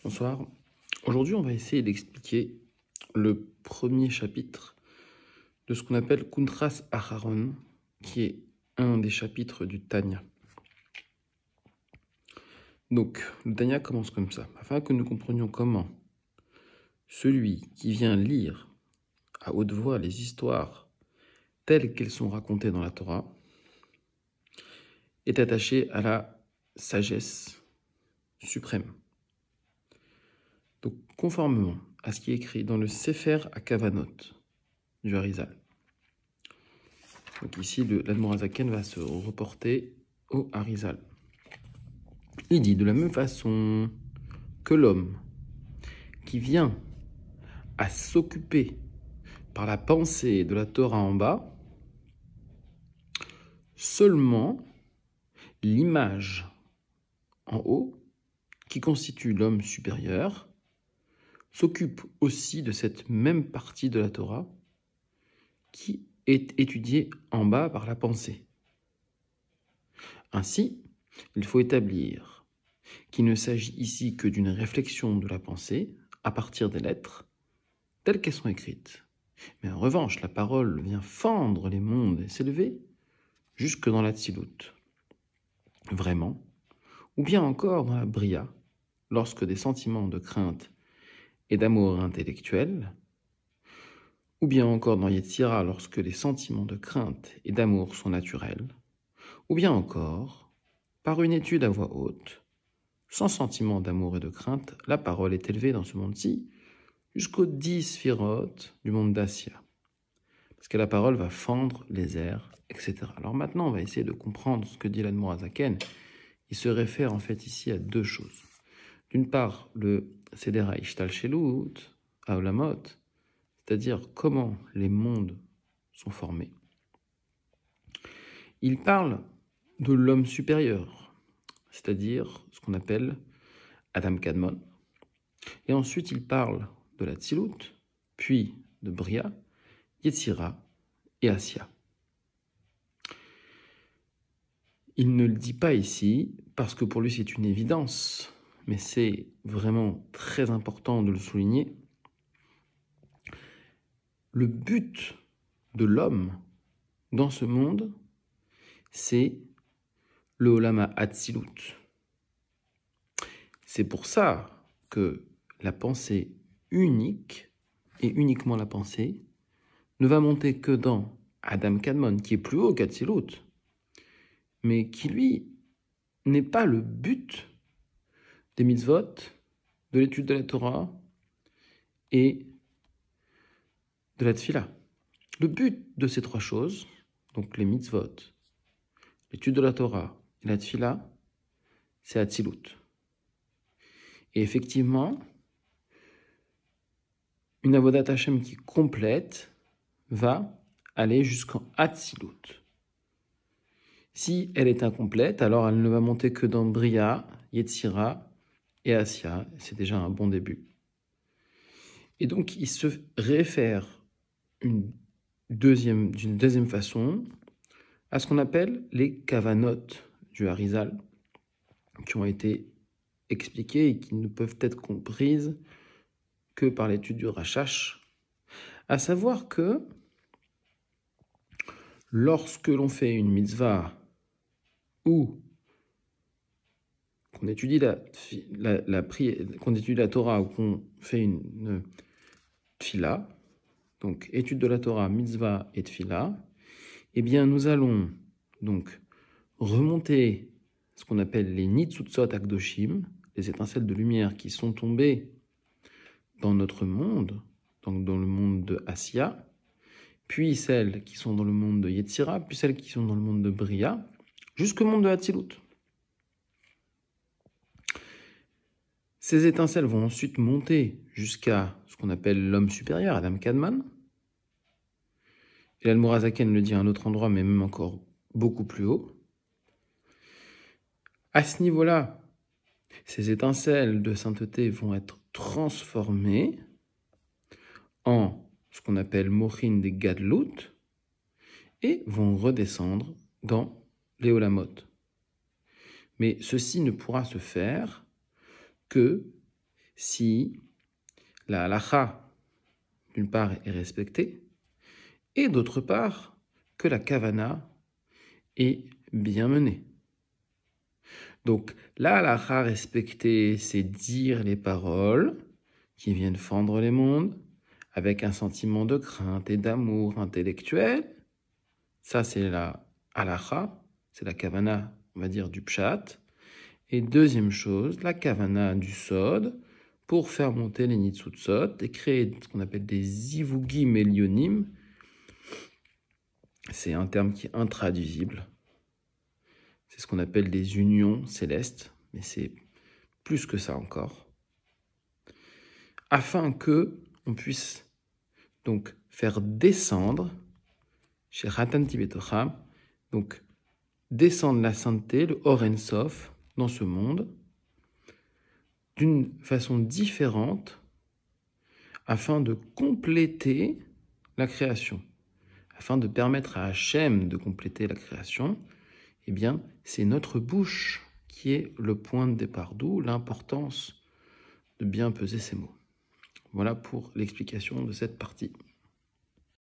Bonsoir. Aujourd'hui, on va essayer d'expliquer le premier chapitre de ce qu'on appelle Kuntras Aharon, qui est un des chapitres du Tanya. Donc, le Tanya commence comme ça. Afin que nous comprenions comment celui qui vient lire à haute voix les histoires telles qu'elles sont racontées dans la Torah est attaché à la sagesse suprême. Donc, conformément à ce qui est écrit dans le Sefer HaKavanot du Harizal. Donc ici, l'Admor HaZaken va se reporter au Harizal. Il dit de la même façon que l'homme qui vient à s'occuper par la pensée de la Torah en bas, seulement l'image en haut, qui constitue l'homme supérieur, s'occupe aussi de cette même partie de la Torah qui est étudiée en bas par la pensée. Ainsi, il faut établir qu'il ne s'agit ici que d'une réflexion de la pensée à partir des lettres telles qu'elles sont écrites. Mais en revanche, la parole vient fendre les mondes et s'élever jusque dans la Tzilut. Vraiment, ou bien encore dans la Bria, lorsque des sentiments de crainte et d'amour intellectuel, ou bien encore dans Yetzira, lorsque les sentiments de crainte et d'amour sont naturels, ou bien encore, par une étude à voix haute, sans sentiment d'amour et de crainte, la parole est élevée dans ce monde-ci jusqu'aux 10 sphirotes du monde d'Assia. Parce que la parole va fendre les airs, etc. Alors maintenant, on va essayer de comprendre ce que dit l'Admor HaZaken. Il se réfère en fait ici à deux choses. D'une part, le Seder HaIshtalshelut, Haolamot, c'est-à-dire comment les mondes sont formés. Il parle de l'homme supérieur, c'est-à-dire ce qu'on appelle Adam Kadmon. Et ensuite, il parle de la Tzilut, puis de Bria, Yetzira et Assia. Il ne le dit pas ici parce que pour lui c'est une évidence, mais c'est vraiment très important de le souligner. Le but de l'homme dans ce monde, c'est le Olama Hatzilut. C'est pour ça que la pensée unique, et uniquement la pensée, ne va monter que dans Adam Kadmon, qui est plus haut qu'Hatzilut, mais qui, lui, n'est pas le but des mitzvot, de l'étude de la Torah et de la tfila. Le but de ces trois choses, donc les mitzvot, l'étude de la Torah et la tfila, c'est Hatzilut. Et effectivement, une avodat Hashem qui complète va aller jusqu'en Hatzilut. Si elle est incomplète, alors elle ne va monter que dans Bria, Yetzira et Assia. C'est déjà un bon début. Et donc, il se réfère d'une deuxième façon à ce qu'on appelle les kavanot du Harizal, qui ont été expliquées et qui ne peuvent être comprises que par l'étude du Rashash, à savoir que lorsque l'on fait une mitzvah ou qu'on étudie qu'on étudie la Torah ou qu'on fait une tfila, donc étude de la Torah, mitzvah et tfila, eh bien nous allons donc remonter ce qu'on appelle les nitzutzot akdoshim, les étincelles de lumière qui sont tombées dans notre monde, donc dans le monde de Assia, puis celles qui sont dans le monde de Yetzira, puis celles qui sont dans le monde de Bria, jusqu'au monde de Hatzilut. Ces étincelles vont ensuite monter jusqu'à ce qu'on appelle l'homme supérieur, Adam Kadmon. Et l'Admor HaZaken le dit à un autre endroit, mais même encore beaucoup plus haut. À ce niveau-là, ces étincelles de sainteté vont être transformées en ce qu'on appelle Mochin des Gadlut et vont redescendre dans les Olamot. Mais ceci ne pourra se faire que si la halacha, d'une part, est respectée, et d'autre part, que la kavana est bien menée. Donc, la halacha respectée, c'est dire les paroles qui viennent fendre les mondes, avec un sentiment de crainte et d'amour intellectuel. Ça, c'est la halacha, c'est la kavana, on va dire, du pshat. Et deuxième chose, la kavana du sod, pour faire monter les nitzutzot et créer ce qu'on appelle des zivugim elionim. C'est un terme qui est intraduisible. C'est ce qu'on appelle des unions célestes, mais c'est plus que ça encore. Afin que on puisse donc faire descendre chez Ratan Tibetocham, donc descendre la sainteté, le Or En Sof, dans ce monde, d'une façon différente, afin de compléter la création, afin de permettre à Hachem de compléter la création. Eh bien, c'est notre bouche qui est le point de départ, d'où l'importance de bien peser ces mots. Voilà pour l'explication de cette partie.